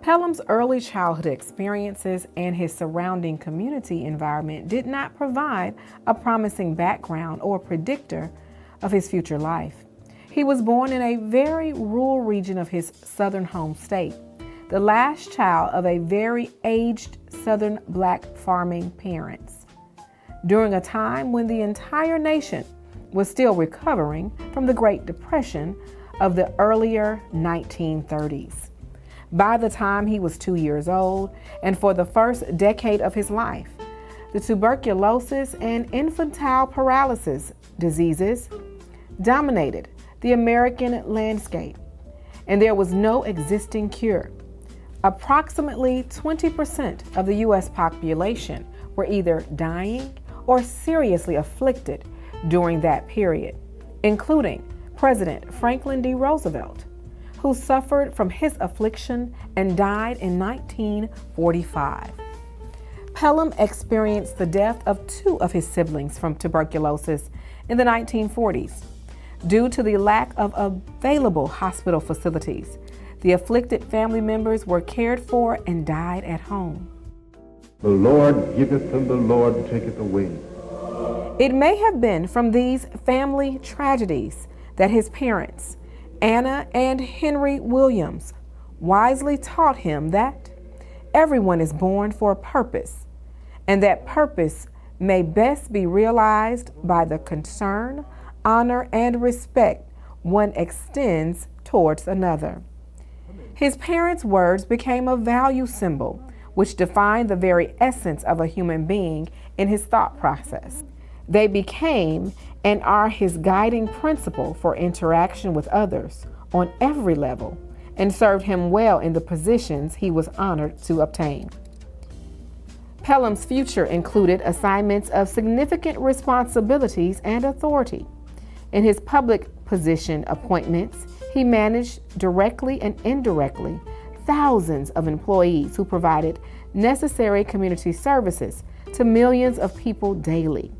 Pelham's early childhood experiences and his surrounding community environment did not provide a promising background or predictor of his future life. He was born in a very rural region of his southern home state, the last child of a very aged southern black farming parents, during a time when the entire nation was still recovering from the Great Depression of the earlier 1930s. By the time he was 2 years old, and for the first decade of his life, the tuberculosis and infantile paralysis diseases dominated the American landscape, and there was no existing cure. Approximately 20% of the U.S. population were either dying or seriously afflicted during that period, including President Franklin D. Roosevelt, who suffered from his affliction and died in 1945. Pelham experienced the death of 2 of his siblings from tuberculosis in the 1940s. Due to the lack of available hospital facilities, the afflicted family members were cared for and died at home. The Lord giveth and the Lord taketh away. It may have been from these family tragedies that his parents, Anna and Henry Williams, wisely taught him that everyone is born for a purpose, and that purpose may best be realized by the concern, honor, and respect one extends towards another. His parents' words became a value symbol which defined the very essence of a human being in his thought process. They became and are his guiding principle for interaction with others on every level, and served him well in the positions he was honored to obtain. Pelham's future included assignments of significant responsibilities and authority. In his public position appointments, he managed directly and indirectly thousands of employees who provided necessary community services to millions of people daily.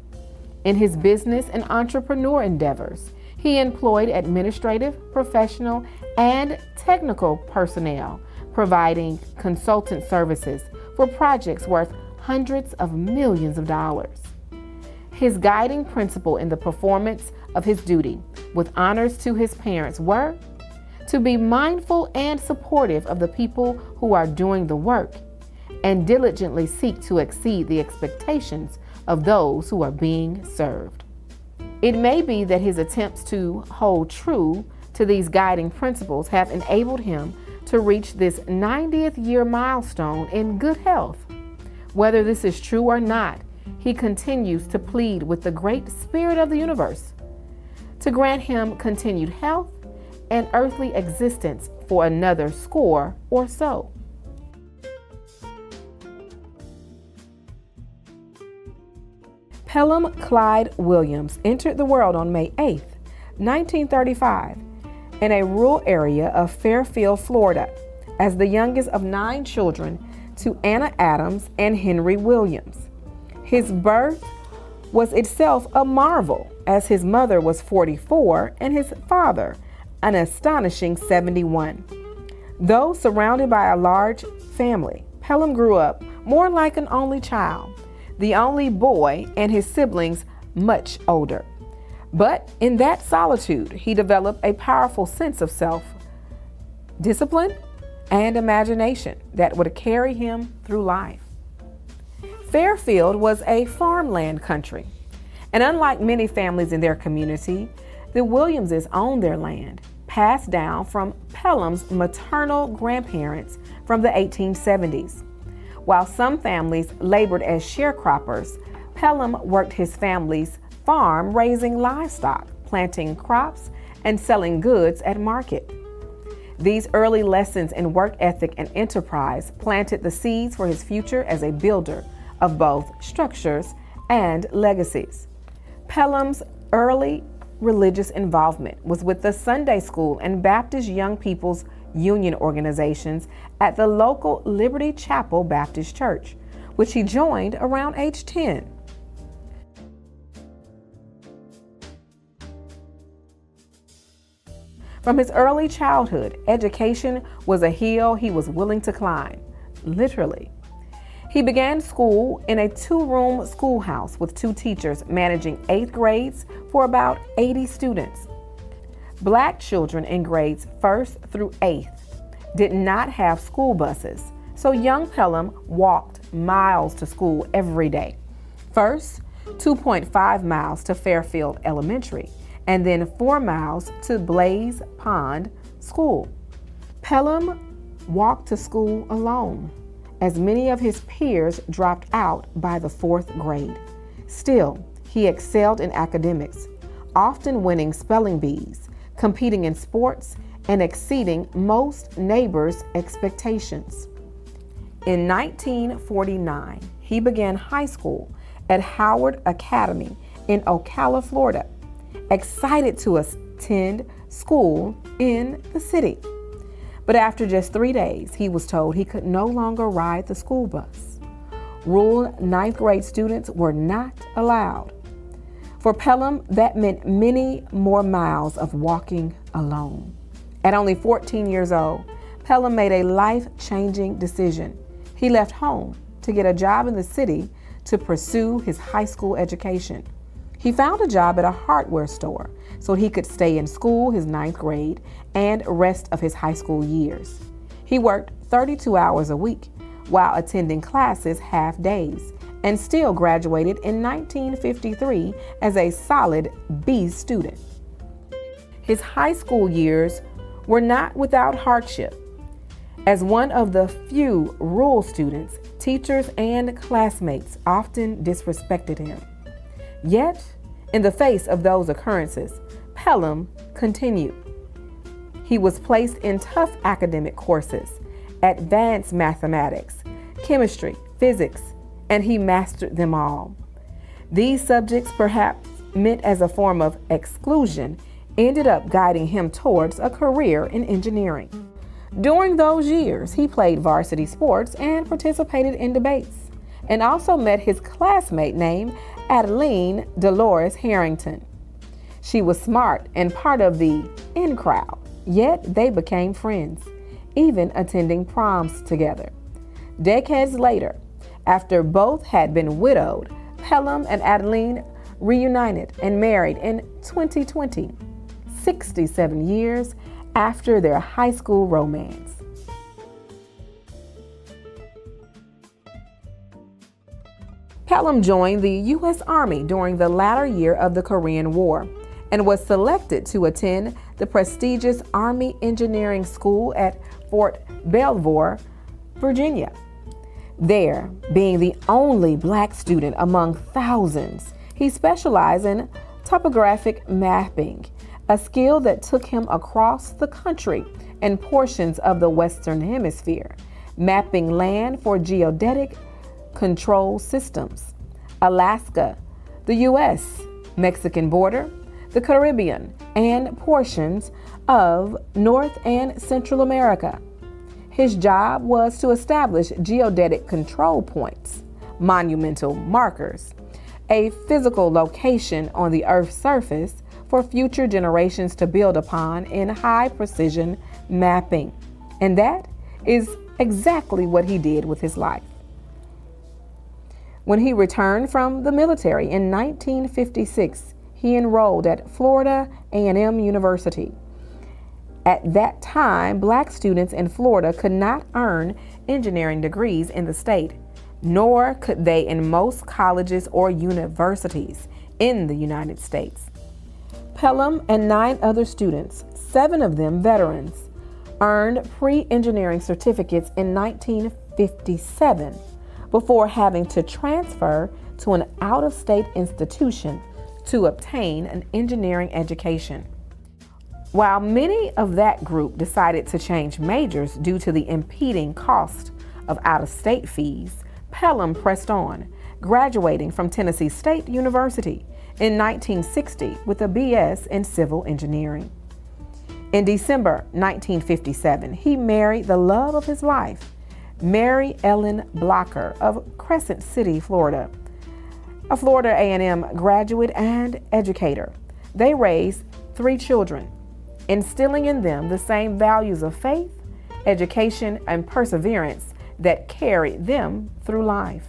In his business and entrepreneur endeavors, he employed administrative, professional, and technical personnel, providing consultant services for projects worth hundreds of millions of dollars. His guiding principle in the performance of his duty with honors to his parents were to be mindful and supportive of the people who are doing the work and diligently seek to exceed the expectations of those who are being served. It may be that his attempts to hold true to these guiding principles have enabled him to reach this 90th year milestone in good health. Whether this is true or not, he continues to plead with the great spirit of the universe to grant him continued health and earthly existence for another score or so. Pelham Clyde Williams entered the world on May 8, 1935, in a rural area of Fairfield, Florida, as the youngest of 9 children to Anna Adams and Henry Williams. His birth was itself a marvel, as his mother was 44 and his father an astonishing 71. Though surrounded by a large family, Pelham grew up more like an only child, the only boy, and his siblings much older. But in that solitude, he developed a powerful sense of self-discipline and imagination that would carry him through life. Fairfield was a farmland country, and unlike many families in their community, the Williamses owned their land, passed down from Pelham's maternal grandparents from the 1870s. While some families labored as sharecroppers, Pelham worked his family's farm, raising livestock, planting crops, and selling goods at market. These early lessons in work ethic and enterprise planted the seeds for his future as a builder of both structures and legacies. Pelham's early religious involvement was with the Sunday School and Baptist Young People's Union organizations at the local Liberty Chapel Baptist Church, which he joined around age 10. From his early childhood, education was a hill he was willing to climb, literally. He began school in a 2-room schoolhouse with 2 teachers managing 8th grades for about 80 students. Black children in grades 1st through 8th did not have school buses, so young Pelham walked miles to school every day. First, 2.5 miles to Fairfield Elementary, and then 4 miles to Blaze Pond School. Pelham walked to school alone, as many of his peers dropped out by the 4th grade. Still, he excelled in academics, often winning spelling bees, competing in sports, and exceeding most neighbors' expectations. In 1949, he began high school at Howard Academy in Ocala, Florida, excited to attend school in the city. But after just 3 days, he was told he could no longer ride the school bus. Rural 9th grade students were not allowed. For Pelham, that meant many more miles of walking alone. At only 14 years old, Pelham made a life-changing decision. He left home to get a job in the city to pursue his high school education. He found a job at a hardware store so he could stay in school his 9th grade and rest of his high school years. He worked 32 hours a week while attending classes half days and still graduated in 1953 as a solid B student. His high school years were not without hardship. As one of the few rural students, teachers and classmates often disrespected him. Yet, in the face of those occurrences, Pelham continued. He was placed in tough academic courses, advanced mathematics, chemistry, physics, and he mastered them all. These subjects, perhaps meant as a form of exclusion, ended up guiding him towards a career in engineering. During those years, he played varsity sports and participated in debates, and also met his classmate named Adeline Dolores Harrington. She was smart and part of the in crowd, yet they became friends, even attending proms together. Decades later, after both had been widowed, Pelham and Adeline reunited and married in 2020, 67 years after their high school romance. Pelham joined the U.S. Army during the latter year of the Korean War and was selected to attend the prestigious Army Engineering School at Fort Belvoir, Virginia. There, being the only black student among thousands, he specialized in topographic mapping, a skill that took him across the country and portions of the Western Hemisphere, mapping land for geodetic control systems, Alaska, the U.S., Mexican border, the Caribbean, and portions of North and Central America. His job was to establish geodetic control points, monumental markers, a physical location on the Earth's surface for future generations to build upon in high precision mapping. And that is exactly what he did with his life. When he returned from the military in 1956, he enrolled at Florida A&M University. At that time, black students in Florida could not earn engineering degrees in the state, nor could they in most colleges or universities in the United States. Pelham and 9 other students, 7 of them veterans, earned pre-engineering certificates in 1957 before having to transfer to an out-of-state institution to obtain an engineering education. While many of that group decided to change majors due to the impeding cost of out-of-state fees, Pelham pressed on, graduating from Tennessee State University in 1960 with a BS in civil engineering. In December 1957, he married the love of his life, Mary Ellen Blocker of Crescent City, Florida, a Florida A&M graduate and educator. They raised 3 children. instilling in them the same values of faith, education, and perseverance that carry them through life.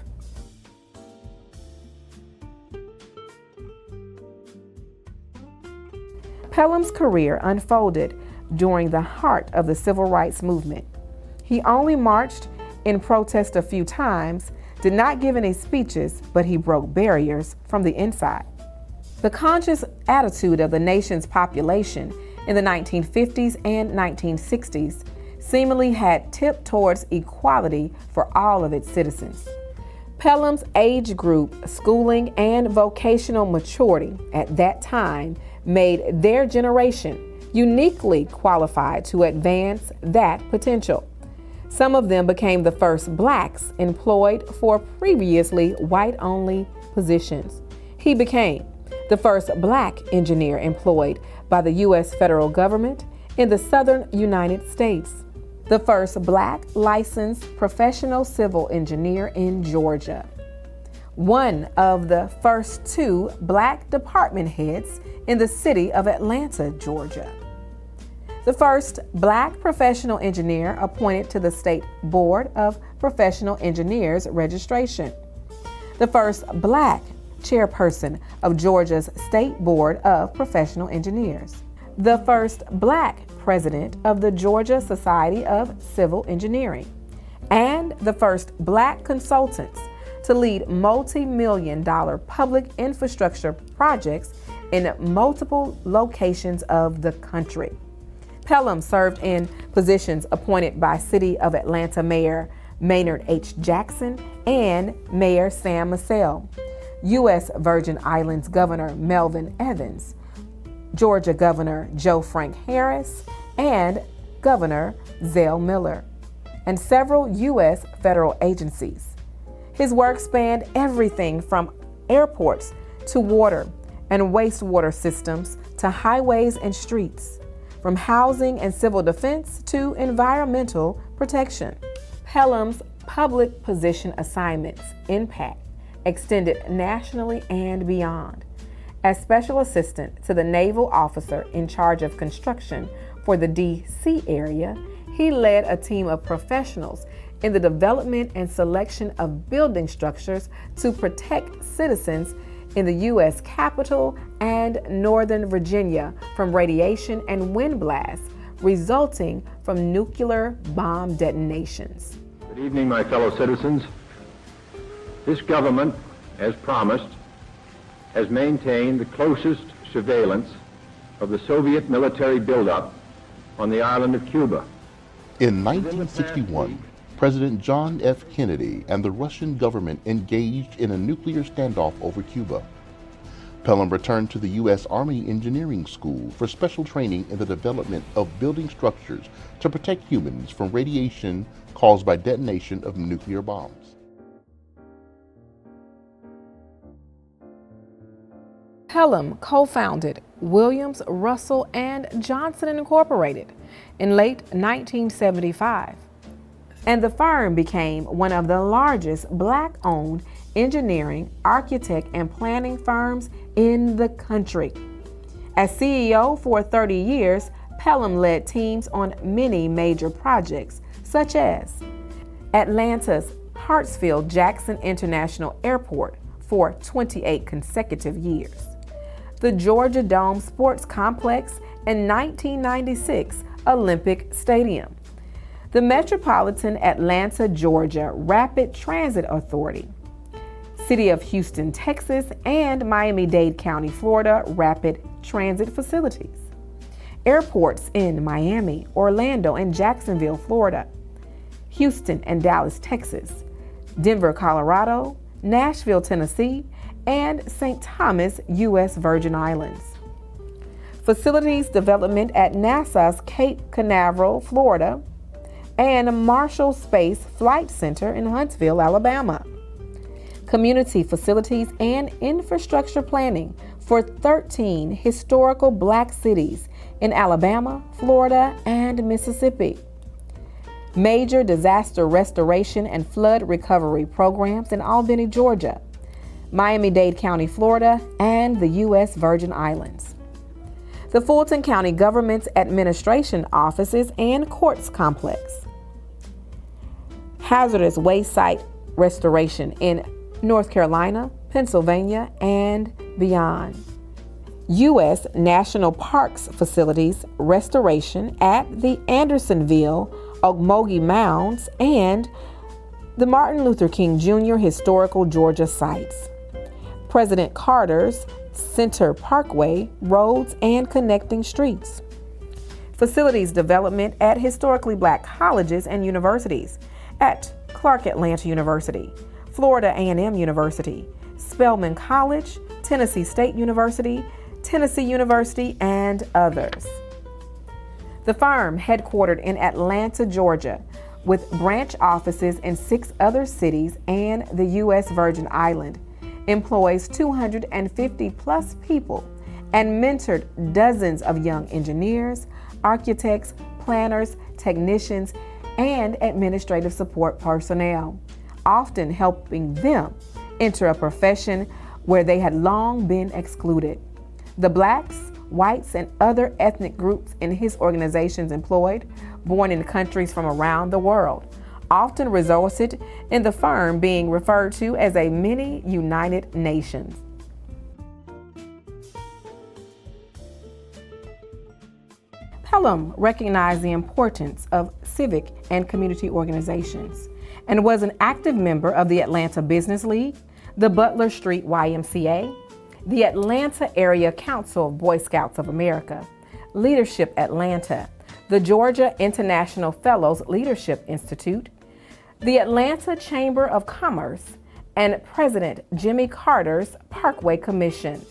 Pelham's career unfolded during the heart of the civil rights movement. He only marched in protest a few times, did not give any speeches, but he broke barriers from the inside. The conscious attitude of the nation's population in the 1950s and 1960s seemingly had tipped towards equality for all of its citizens. Pelham's age group, schooling, and vocational maturity at that time made their generation uniquely qualified to advance that potential. Some of them became the first blacks employed for previously white-only positions. He became the first black engineer employed by the U.S. federal government in the southern United States, the first black licensed professional civil engineer in Georgia, one of the first 2 black department heads in the city of Atlanta, Georgia, the first black professional engineer appointed to the State Board of Professional Engineers Registration, the first black chairperson of Georgia's State Board of Professional Engineers, the first black president of the Georgia Society of Civil Engineering, and the first black consultants to lead multi-million-dollar public infrastructure projects in multiple locations of the country. Pelham served in positions appointed by City of Atlanta Mayor Maynard H. Jackson and Mayor Sam Massell, U.S. Virgin Islands Governor Melvin Evans, Georgia Governor Joe Frank Harris, and Governor Zell Miller, and several U.S. federal agencies. His work spanned everything from airports to water and wastewater systems to highways and streets, from housing and civil defense to environmental protection. Pelham's public position assignments impact extended nationally and beyond. As special assistant to the naval officer in charge of construction for the D.C. area, he led a team of professionals in the development and selection of building structures to protect citizens in the U.S. Capitol and Northern Virginia from radiation and wind blasts resulting from nuclear bomb detonations. Good evening, my fellow citizens. This government, as promised, has maintained the closest surveillance of the Soviet military buildup on the island of Cuba. In 1961, President John F. Kennedy and the Russian government engaged in a nuclear standoff over Cuba. Pelham returned to the U.S. Army Engineering School for special training in the development of building structures to protect humans from radiation caused by detonation of nuclear bombs. Pelham co-founded Williams, Russell, and Johnson Incorporated in late 1975, and the firm became one of the largest black-owned engineering, architect, and planning firms in the country. As CEO for 30 years, Pelham led teams on many major projects, such as Atlanta's Hartsfield-Jackson International Airport for 28 consecutive years, the Georgia Dome Sports Complex and 1996 Olympic Stadium, the Metropolitan Atlanta, Georgia Rapid Transit Authority, City of Houston, Texas, and Miami-Dade County, Florida Rapid Transit Facilities, airports in Miami, Orlando, and Jacksonville, Florida, Houston and Dallas, Texas, Denver, Colorado, Nashville, Tennessee, and St. Thomas, U.S. Virgin Islands. Facilities development at NASA's Cape Canaveral, Florida, and Marshall Space Flight Center in Huntsville, Alabama. Community facilities and infrastructure planning for 13 historical black cities in Alabama, Florida, and Mississippi. Major disaster restoration and flood recovery programs in Albany, Georgia, Miami-Dade County, Florida, and the U.S. Virgin Islands. the Fulton County Government's Administration Offices and Courts Complex, hazardous waste site restoration in North Carolina, Pennsylvania, and beyond, U.S. National Parks facilities restoration at the Andersonville Ocmulgee Mounds and the Martin Luther King Jr. Historical Georgia sites, President Carter's Center Parkway roads and connecting streets, facilities development at historically black colleges and universities at Clark Atlanta University, Florida A&M University, Spelman College, Tennessee State University, Tennessee University, and others. The firm, headquartered in Atlanta, Georgia, with branch offices in 6 other cities and the U.S. Virgin Islands, employs 250 plus people and mentored dozens of young engineers, architects, planners, technicians, and administrative support personnel, often helping them enter a profession where they had long been excluded. The blacks, whites, and other ethnic groups in his organizations employed, born in countries from around the world, often resulted in the firm being referred to as a mini United Nations. Pelham recognized the importance of civic and community organizations and was an active member of the Atlanta Business League, the Butler Street YMCA, the Atlanta Area Council of Boy Scouts of America, Leadership Atlanta, the Georgia International Fellows Leadership Institute, the Atlanta Chamber of Commerce, and President Jimmy Carter's Parkway Commission.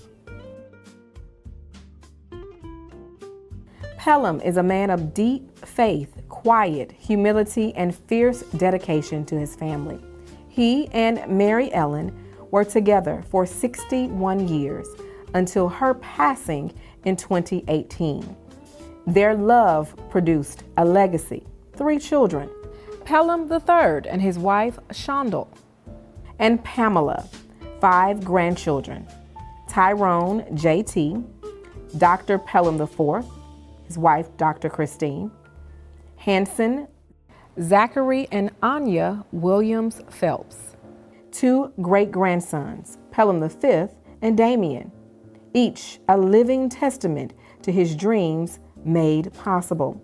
Pelham is a man of deep faith, quiet humility, and fierce dedication to his family. He and Mary Ellen were together for 61 years until her passing in 2018. Their love produced a legacy, 3 children, Pelham III and his wife Shondal, and Pamela, 5 grandchildren, Tyrone J.T., Dr. Pelham IV, his wife Dr. Christine, Hanson, Zachary, and Anya Williams-Phelps, 2 great-grandsons, Pelham V and Damien, each a living testament to his dreams made possible.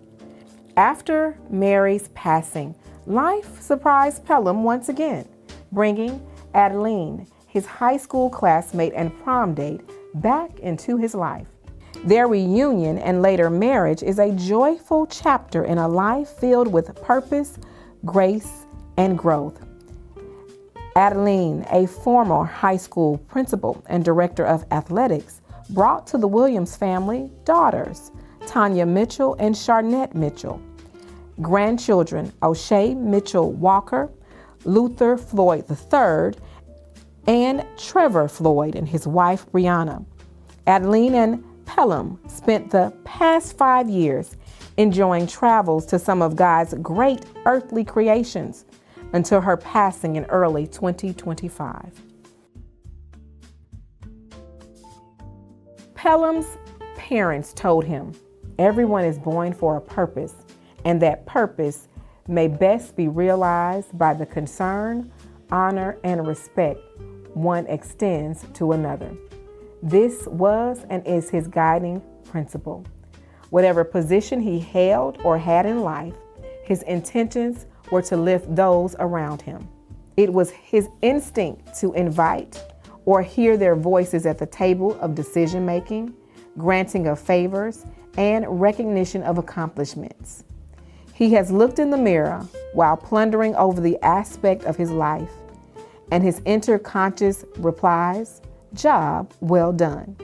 After Mary's passing, life surprised Pelham once again, bringing Adeline, his high school classmate and prom date, back into his life. Their reunion and later marriage is a joyful chapter in a life filled with purpose, grace, and growth. Adeline, a former high school principal and director of athletics, brought to the Williams family daughters, Tanya Mitchell and Charnette Mitchell, grandchildren O'Shea Mitchell Walker, Luther Floyd III, and Trevor Floyd and his wife Brianna. Adeline and Pelham spent the past 5 years enjoying travels to some of God's great earthly creations until her passing in early 2025. Pelham's parents told him, "Everyone is born for a purpose, and that purpose may best be realized by the concern, honor, and respect one extends to another." This was and is his guiding principle. Whatever position he held or had in life, his intentions were to lift those around him. It was his instinct to invite or hear their voices at the table of decision-making, granting of favors, and recognition of accomplishments. He has looked in the mirror while plundering over the aspect of his life, and his interconscious replies, "Job well done."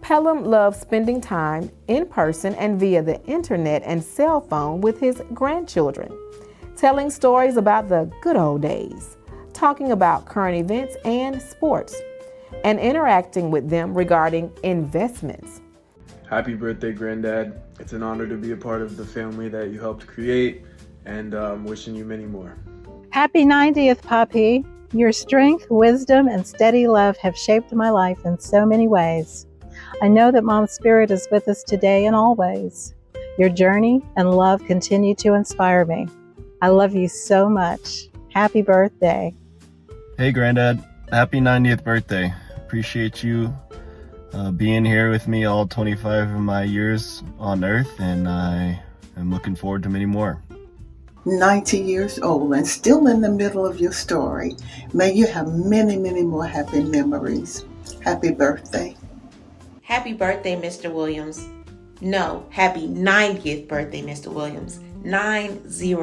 Pelham loves spending time in person and via the internet and cell phone with his grandchildren, telling stories about the good old days, talking about current events and sports, and interacting with them regarding investments. Happy birthday, Granddad. It's an honor to be a part of the family that you helped create, and wishing you many more. Happy 90th, Poppy. Your strength, wisdom, and steady love have shaped my life in so many ways. I know that Mom's spirit is with us today and always. Your journey and love continue to inspire me. I love you so much. Happy birthday. Hey, Granddad. Happy 90th birthday. Appreciate you being here with me all 25 of my years on Earth, and I am looking forward to many more. 90 years old and still in the middle of your story. May you have many, many more happy memories. Happy birthday. Happy birthday, Mr. Williams. No, happy 90th birthday, Mr. Williams. 90.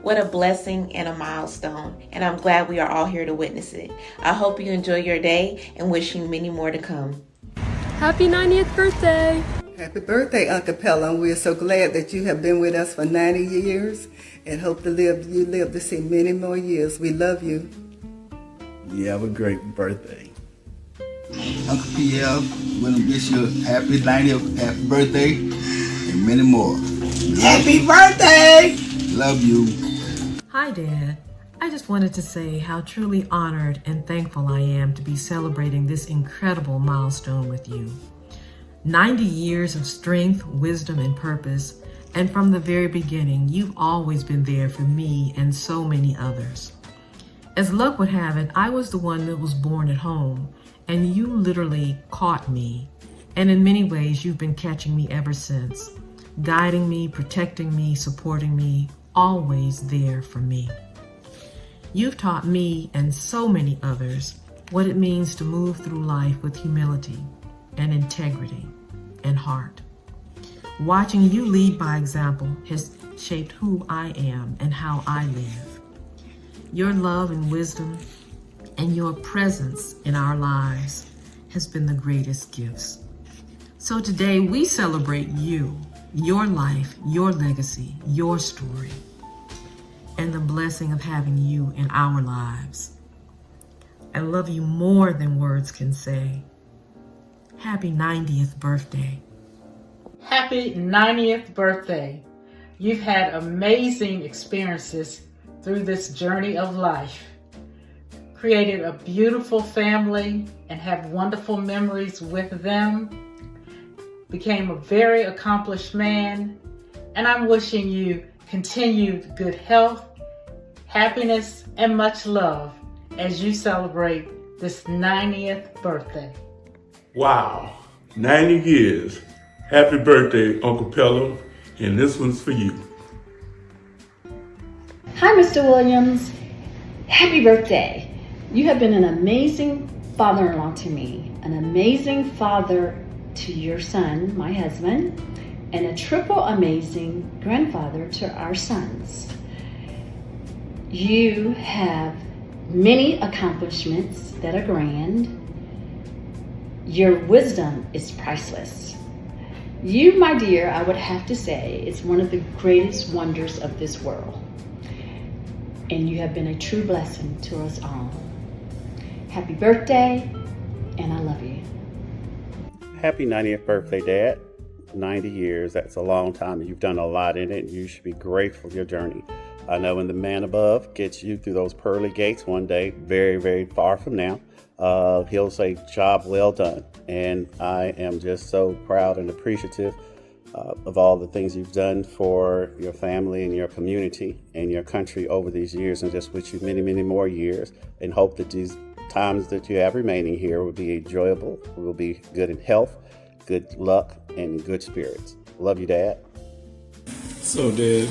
What a blessing and a milestone. And I'm glad we are all here to witness it. I hope you enjoy your day and wish you many more to come. Happy 90th birthday. Happy birthday, Uncle Pelham. We are so glad that you have been with us for 90 years and hope to live to see many more years. We love you. You have a great birthday. Uncle PL, we want to wish you a happy 90th, happy birthday, and many more. Happy birthday! Love you. Hi, Dad. I just wanted to say how truly honored and thankful I am to be celebrating this incredible milestone with you. 90 years of strength, wisdom, and purpose, and from the very beginning, you've always been there for me and so many others. As luck would have it, I was the one that was born at home, and you literally caught me. And in many ways, you've been catching me ever since, guiding me, protecting me, supporting me, always there for me. You've taught me and so many others what it means to move through life with humility and integrity and heart. Watching you lead by example has shaped who I am and how I live. Your love and wisdom and your presence in our lives has been the greatest gifts. So today we celebrate you, your life, your legacy, your story, and the blessing of having you in our lives. I love you more than words can say. Happy 90th birthday. Happy 90th birthday. You've had amazing experiences through this journey of life. Created a beautiful family and have wonderful memories with them. Became a very accomplished man, and I'm wishing you continued good health, happiness, and much love as you celebrate this 90th birthday. Wow, 90 years. Happy birthday, Uncle Pelham, and this one's for you. Hi, Mr. Williams. Happy birthday. You have been an amazing father-in-law to me, an amazing father to your son, my husband, and a triple amazing grandfather to our sons. You have many accomplishments that are grand. Your wisdom is priceless. You, my dear, I would have to say, is one of the greatest wonders of this world. And you have been a true blessing to us all. Happy birthday, and I love you. Happy 90th birthday, Dad. 90 years, that's a long time. You've done a lot in it, and you should be grateful for your journey. I know when the man above gets you through those pearly gates one day, very, very far from now, he'll say, job well done. And I am just so proud and appreciative of all the things you've done for your family and your community and your country over these years, and just wish you many, many more years, and hope that these times that you have remaining here will be enjoyable, will be good in health, good luck, and good spirits. Love you, Dad. So, Dad,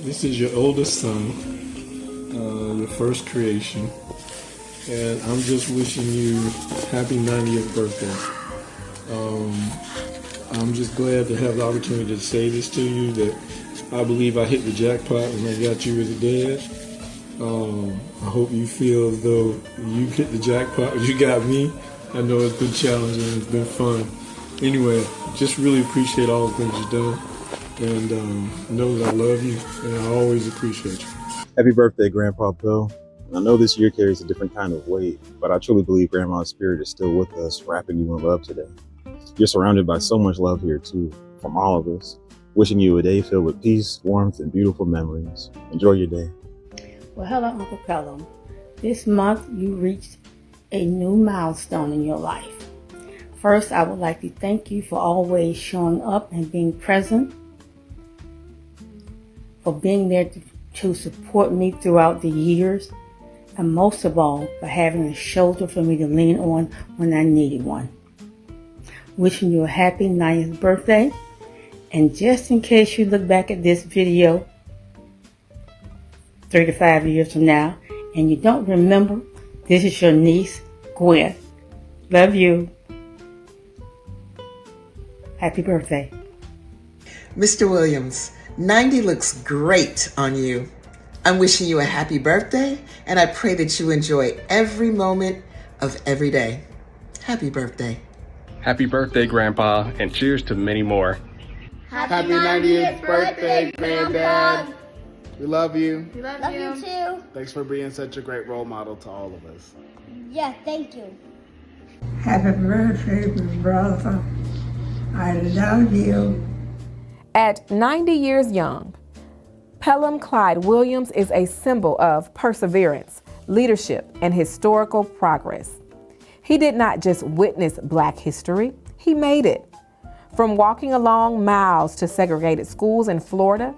this is your oldest son, your first creation, and I'm just wishing you happy 90th birthday. I'm just glad to have the opportunity to say this to you, that I believe I hit the jackpot when I got you as a dad. I hope you feel as though you hit the jackpot, you got me. I know it's been challenging and it's been fun. Anyway, just really appreciate all the things you've done, and know that I love you and I always appreciate you. Happy birthday, Grandpa Bill. I know this year carries a different kind of weight, but I truly believe Grandma's spirit is still with us, wrapping you in love today. You're surrounded by so much love here too, from all of us. Wishing you a day filled with peace, warmth, and beautiful memories. Enjoy your day. Well, hello, Uncle Pelham. This month you reached a new milestone in your life. First, I would like to thank you for always showing up and being present, for being there to support me throughout the years, and most of all, for having a shoulder for me to lean on when I needed one. Wishing you a happy 90th birthday, and just in case you look back at this video 3 to 5 years from now, and you don't remember, this is your niece, Gwen. Love you. Happy birthday. Mr. Williams, 90 looks great on you. I'm wishing you a happy birthday, and I pray that you enjoy every moment of every day. Happy birthday. Happy birthday, Grandpa, and cheers to many more. Happy 90th birthday, Granddad. We love you. We love you too. Thanks for being such a great role model to all of us. Yeah, thank you. Happy birthday, brother. I love you. At 90 years young, Pelham Clyde Williams is a symbol of perseverance, leadership, and historical progress. He did not just witness Black history, he made it. From walking along miles to segregated schools in Florida,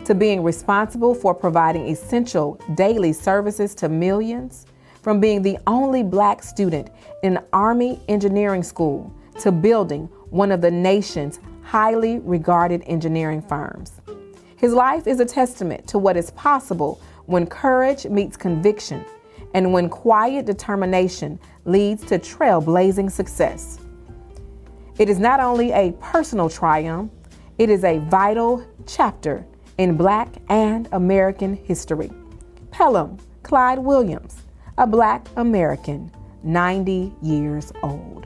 to being responsible for providing essential daily services to millions, from being the only Black student in an Army engineering school, to building one of the nation's highly regarded engineering firms. His life is a testament to what is possible when courage meets conviction and when quiet determination leads to trailblazing success. It is not only a personal triumph, it is a vital chapter in Black and American history. Pelham Clyde Williams, a Black American, 90 years old.